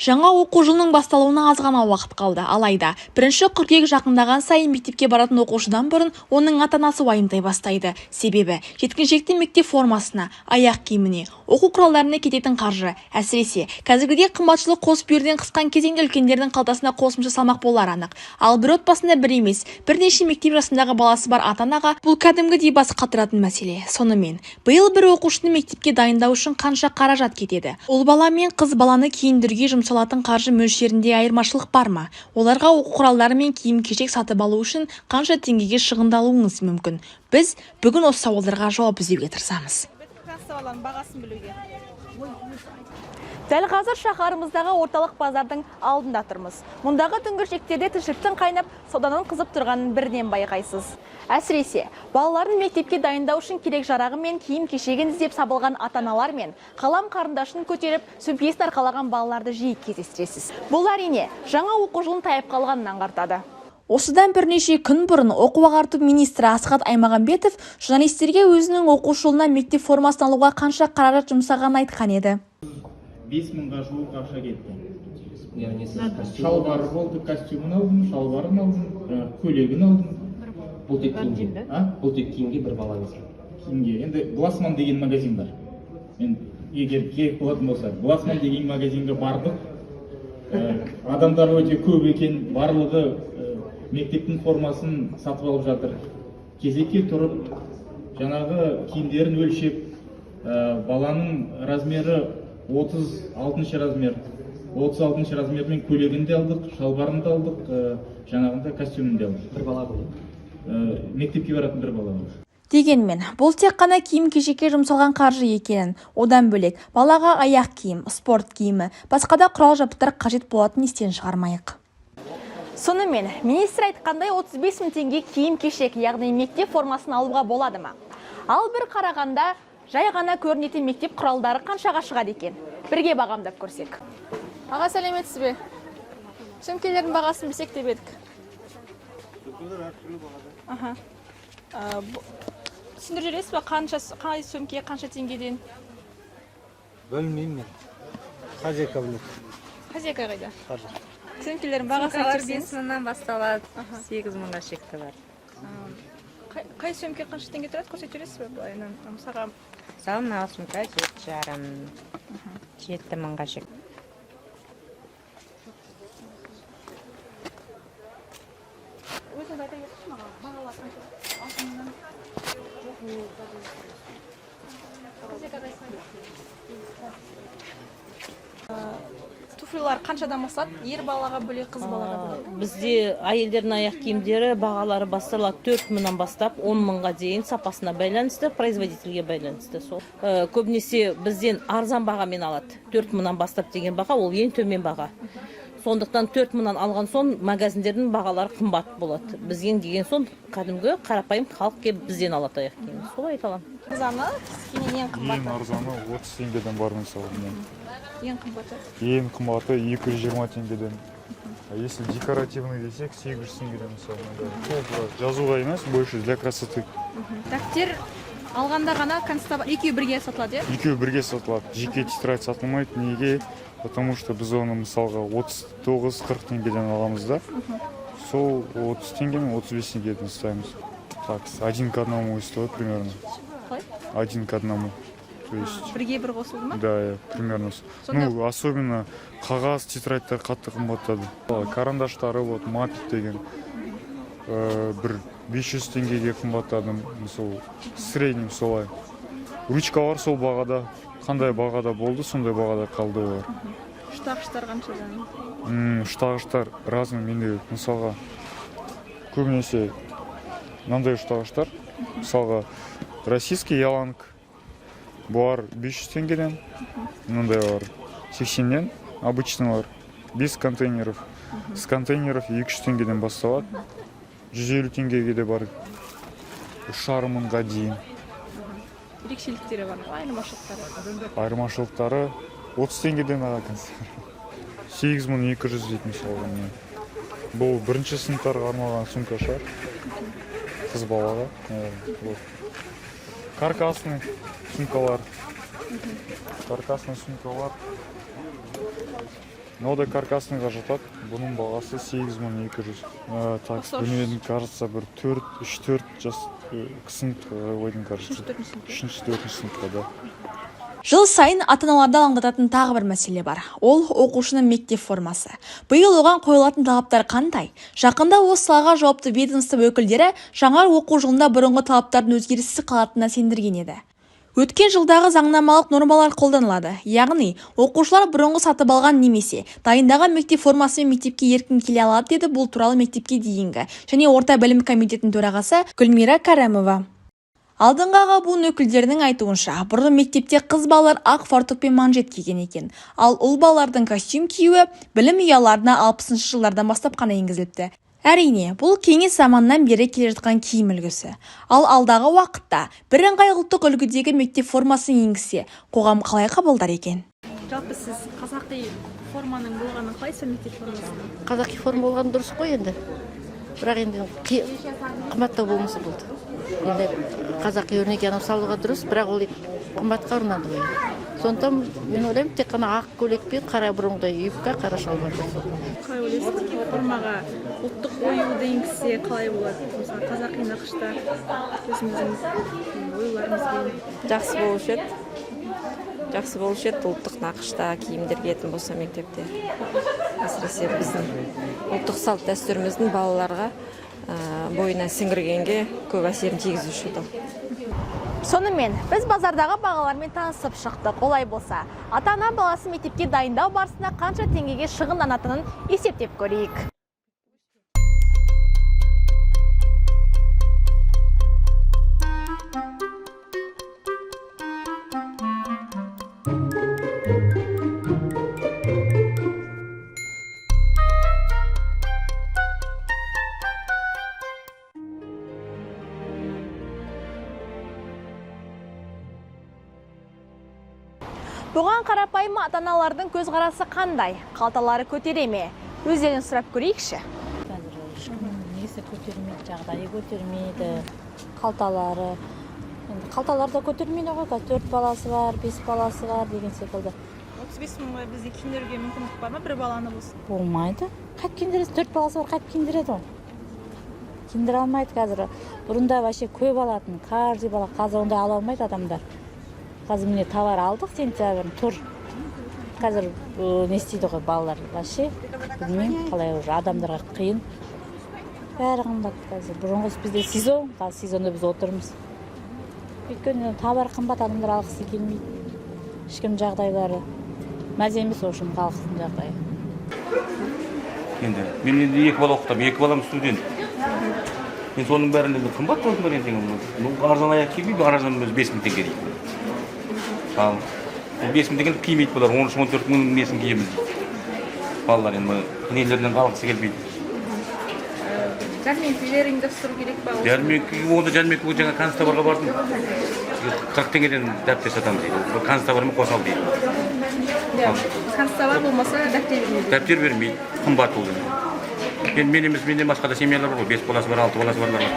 Жаңа оқу жылының басталуына аз ғана уақыт қалды. Алайда, 1 қыркүйек жақындаған сайын мектепке баратын оқушыдан бұрын оның ата-анасы уайымдай бастайды. Себебі, жеткіншектің мектеп формасына, аяқ киіміне, оқу құралдарына кететін қаржы, әсіресе қазіргідей қымбатшылық қос бүйірден қысқан кезеңде үлкендердің қалтасына қосымша салмақ болар анық. Ал бір отбасында бір емес, бірнеше мектеп жасындағы баласы бар ата-анаға бұл кәдімгідей бас қатыратын мәселе. Сонымен, биыл бір оқушыны мектепке дайындау үшін қанша қаражат кетеді? Ұл бала мен қыз баланы киіндіруге жұмсалатын қаржы мөлшерінде айырмашылық бар ма? Оларға оқу құралдары мен киім-кешек сатып алу үшін қанша теңгеге шығындалуыңыз мүмкін? Біз бүгін осы сауалдарға жауап іздеуге тырысамыз. Дәл қазір шаһарымыздағы орталық базардың алдында тұрмыз. Мұндағы дүңгіршектерде тіршіліктің қайнап, сауданың қызып тұрғанын бірден байқайсыз. Әсіресе, балаларын мектепке дайындау үшін керек жарағы мен киім-кешегін іздеп сабылған ата-аналар мен қалам қарындашын көтеріп, сөмкесін арқалаған балаларды жиі кездестіресіз. Бұл әрине жаңа оқу жылын таяп қалғанын аңғартады. Осыдан бірнеше күн бұрын оқу-ағарту министрі Асхат Аймағамбетов журналистерге өзінің оқу жылына мектеп формасын алуға қанша қаражат жұмсағанын айтқан еді. 5000-ға жуық ақша кетті. Шалбары болды, костюмын алдым, шалбарын алдым, көйлегін алдым. Бұл тек киімге, бұл тек киімге бір балаңыз. Киімге. Енді Глассман деген магазин бар. Мен егер керек болатын болса, Глассман деген магазинге бардық. Адамдар өте көп екен, барлығы мектептің формасын сатып алып жатыр. Кезекке тұрып, жаңағы киімдерін өлшеп, баланың размері 36 размер. 36 размермен көйлегін де алдық, шалбарын да алдық, жаңағында костюмін де алдық. Бір бала ғой. Мектепке баратын бір бала бар. Дегенмен, бұл тек қана киім-кешекке жұмсалған қаржы екенін, одан бөлек балаға аяқ киім, спорт киімі, басқа да құрал-жабдықтар қажет болатын естен шығармайық. Сонымен, министр айтқандай 35 000 теңге киім-кешек, яғни мектеп формасын алуға болады ма? Ал бір қарағанда жай ғана көрінетін мектеп құралдары қаншаға шығады екен? Бірге бағамдап көрсек. Аға, сәлеметсіз бе? Сөмкелердің бағасын білсек деп едік. Түсіндіріп жүресіз бе? Қай сөмке қанша теңгеден? Білмеймін мен. Хазека біледі. Хазека қайда? Сөмкелердің бағасын көрсеңіз? 5 мыңнан басталады, 8 мыңға шекті бар. Қай сөмке қанша теңге тұрады? Көрсетіп жүресіз бе? Мысалға Мына сөмке 7,5, 7 мыңға шекті. өзіңіз айта кетсіз маған, бағалар қанша? Туфлилар қаншадан бастады? Ер балаға бөлек, қыз балаға бөлек? Бізде әйелдердің аяқ киімдері бағалары басталады 4 мыңнан бастап 10 мыңға дейін, сапасына байланысты, производительге байланысты. Көбінесе бізден арзан бағамен алады. 4 мыңнан бастап деген баға, ол ең төмен баға. Сондықтан 4 мыңнан алған соң магазиндердің бағалары қымбат болады. Бізден деген соң кәдімгі қарапайым халық келіп бізден алады аяқ киімді. Солай айта аламын. Арзаны, ең қымбаты? Ең арзаны 30 теңгеден бар мысалы. Ең қымбаты? Ең қымбаты 220 теңгеден. Если декоративный десек, 800 теңгеден мысалы. Жазуға емес, больше для красоты. Дәптер алғанда ғана екеуі бірге сатылады, е? Екеуі бірге сатылады. Жеке тетрадь сатылмайды. Неге? Потому что біз оны мысалға 39-40 теңгеден аламыз да. Сол 30 теңгемен 35 теңгеден ставимыз. Так, 1 к 1 стоит примерно. Қалай? 1 к 1. То есть... Бірге бір қосылды ма? Да, примерно. Ну, особенно қағаз, тетрадьтар қатты қымбаттады. Карандаштары, вот, мапит деген. Бір 500 теңгеге қымбаттады. Мысалы, среднем солай. Ручкалар сол бағада. Қандай бағада болды, сондай бағада қалды олар. Штағыштар қаншадан? Штағыштар разный. Менде, мысалға, көбінесе мынандай штағыштар. Мысалға, российский яланг. Бұлар 500 теңгеден, мынандай бар 80-ден, обычныйлар, без контейнеров. С контейнеров 200 теңгеден басталады. 150 теңгеге де бар. 3,5 мыңға дейін. Ерекшеліктері бар, айырмашылықтары? Айырмашылықтары 30 теңгеден алатын. 8200 дейтін мысалға. Бұл бірінші сыныптарға арналған сумка шығар. Қыз балаға. Каркасный сумкалар. Каркасный сумкалар ноуда каркасныйға жатады. Бұның бағасы 8200. Так, білмедім, кажется, бір 3-4 жас сынып ойдың, кажется. 3-4 сыныпта, да. Жыл сайын ата-аналарды алаңдататын тағы бір мәселе бар. Ол оқушының мектеп формасы. Биыл оған қойылатын талаптар қандай? Жақында осы салаға жауапты ведомство өкілдері жаңа оқу жылында бұрынғы талаптардың өзгеріссіз қалатынына сендірген еді. Өткен жылдағы заңнамалық нормалар қолданылады. Яғни, оқушылар бұрынғы сатып алған немесе дайындаған мектеп формасымен мектепке еркін келе алады деді бұл туралы мектепке дейінгі және орта білім комитетінің төрағасы Гүлмира Кәрімова. Алдыңғыға буын өкілдерінің айтуынша, бұрын мектепте қыз балалар ақ фартук пен манжет киген екен. Ал ұл балалардың костюм киюі білім ұяларына 60-шы жылдардан бастап қана енгізіліпті. Әрине, бұл кеңес заманнан бері келе жатқан киім үлгісі. Ал алдағы уақытта бірыңғай ұлттық үлгідегі мектеп формасын енгізсе, қоғам қалай қабылдар екен? Жалпы сіз қазақи форманың болғанын қалайсыз, мектеп формасының? Қазақи форма болған дұрыс қой енді. Бірақ енді қымбаттау болмысы болды. Енді қазақи өрнек анау салуға дұрыс, бірақ ол қымбатқа ұрынады ғой. Сондықтан мен ойлаймын, тек қана ақ көйлек пен қара бұрынғыдай юбка, қара шалбар. Қалай ойлайсыз, формаға ұлттық оюды енгізсе қалай болады? Мысалы, қазақи нақышта өзіміздің оюларымызбен. Жақсы болушы еді ұлттық нақышта киімдер киетін болса мектепте. Әсіресе біздің ұлттық салт дәстүріміздің балаларға бойына сіңіргенге көп әсерін тигізуші еді. Сонымен, біз базардағы бағалармен танысып шықтық. Олай болса, ата-ана баласын мектепке дайындау барысында қанша теңгеге шығынданатынын есептеп көрейік. Бұған қарапайым ата-аналардың көзқарасы қандай? Қалталары көтере ме? Өздерін сұрап көрейікші. Несі көтермейді, жағдайы көтермейді, қалталары. Қалталары да көтермейді ғой, 4 баласы бар, 5 баласы бар деген секілді. 35 мыңға бізде киіндіруге мүмкіндік бар ма, бір баланы болсын? Болмайды. Қайт киіндіресіз, 4 баласы бар, қайт киіндіреді ол. Киіндіре алмайды қазір. Бұрында вообще көп алатын, каждый бала, қазір онда ала алмайды адамдар. Қазір міне товар алдық, сентябрь тұр. Қазір не істейді ғой балалар вообще. Білмеймін, қалай уже адамдарға қиын. Бәрі қымбат қазір. Бұрынғы бізде сезон, қазір сезонда біз отырмыз. Өйткені товар қымбат, адамдар алғысы келмейді. Ешкім жағдайлары мәз емес, ошым халықтың жағдайы. Енді мен енді 2 бала оқытамын, 2 балам студент. Мен соның бәрінде қымбат болсын бар енді. Арзан аяқ киімі, арзан 5000 теңге дейді. Ал 5000 теңге киімейді бұлар, 13-14 мың несін киеміз. Балалар енді нелерден қалғысы келмейді. Жәрмеңкелер ұйымдастыру керек па? Онда жәрмеңке жаңа констабарға бардым. 40 теңгеден дәптер сатамыз дейді. Констабармен қоса ал дейді. Констабар болмаса дәптер бермейді. Дәптер бермейді, қымбат болды. Менен басқа да семьялар бар ғой, 5 баласы бар, 6 баласы барлар бар.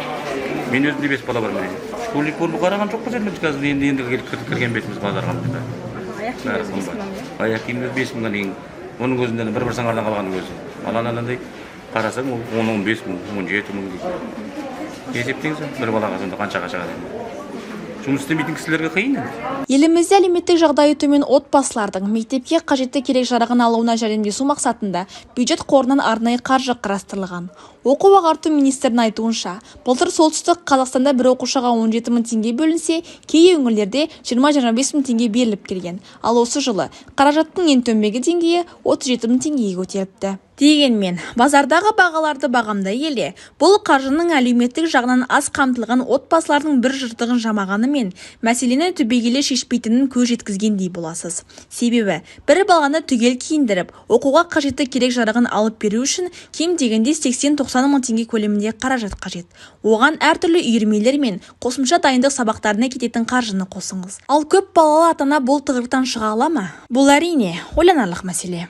Мен өзімде 5 бала бар менен. Школьник форма қараған жоқ қой, қазір енді кірген бетіміз базарға. Аяқ киімдер 5 мыңнан кейін, оның өзінде бір саңардан қалғанның өзі. Аланандай қарасаң, 10-15 мың, 17 мың дейді. Есептеңіз, бір балаға сонда қаншаға шығады. Жұмыс істемейтін кісілерге қиын. Елімізде әлеуметтік жағдайы төмен отбасылардың мектепке қажетті керек-жарағын алуына жәрдемдесу мақсатында бюджет қорынан арнайы қаржы қарастырылған. Оқу-ағарту министрінің айтуынша, былтыр солтүстік Қазақстанда бір оқушыға 17 мың теңге бөлінсе, кей өңірлерде 20-25 мың теңге беріліп келген. Ал осы жылы қаражаттың ең төменгі деңгейі 37 мың теңгеге көтеріліпті. Дегенмен, базардағы бағаларды бағамдай келе, бұл қаржының әлеуметтік жағынан аз қамтылған отбасылардың бір жыртығын жамағанымен, мәселені түбегейлі шешпейтінін көз жеткізгендей боласыз. Себебі, бір баланы түгел киіндіріп, оқуға қажетті керек-жарағын алып беру үшін кем дегенде 80-90 мың теңге көлемінде қаражат қажет. Оған әртүрлі үйірмелер мен қосымша дайындық сабақтарына кететін қаржыны қосыңыз. Ал көп балалы ата-ана бұл тығырықтан шыға ала ма? Бұл әрине ойланарлық мәселе.